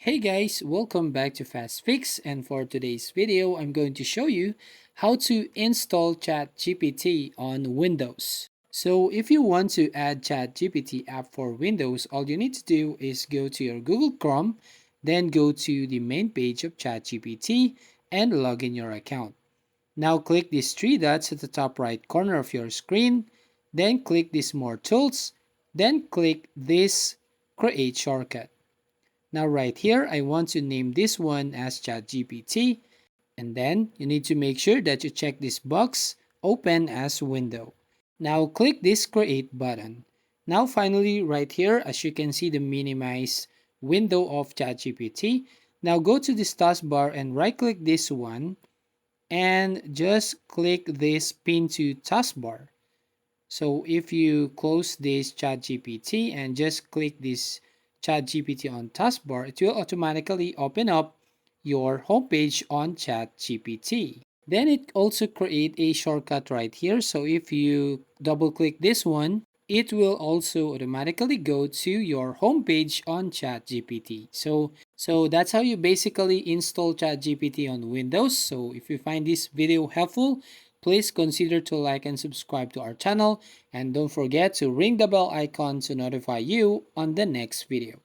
Hey guys, welcome back to Fast Fix, and for today's video I'm going to show you how to install ChatGPT on Windows. So if you want to add ChatGPT app for Windows, all you need to do is go to your Google Chrome, then go to the main page of ChatGPT and log in your account. Now click these three dots at the top right corner of your screen, then click this More Tools, then click this Create Shortcut. Now right here, I want to name this one as ChatGPT, and then you need to make sure that you check this box, open as window. Now click this create button. Now finally right here, as you can see the minimize window of ChatGPT. Now go to this taskbar and right click this one and just click this pin to taskbar. So if you close this ChatGPT and just click this ChatGPT on taskbar, it will automatically open up your homepage on ChatGPT. Then it also create a shortcut right here. So if you double click this one, it will also automatically go to your homepage on ChatGPT. So that's how you basically install ChatGPT on Windows. So if you find this video helpful, please consider to like and subscribe to our channel, and don't forget to ring the bell icon to notify you on the next video.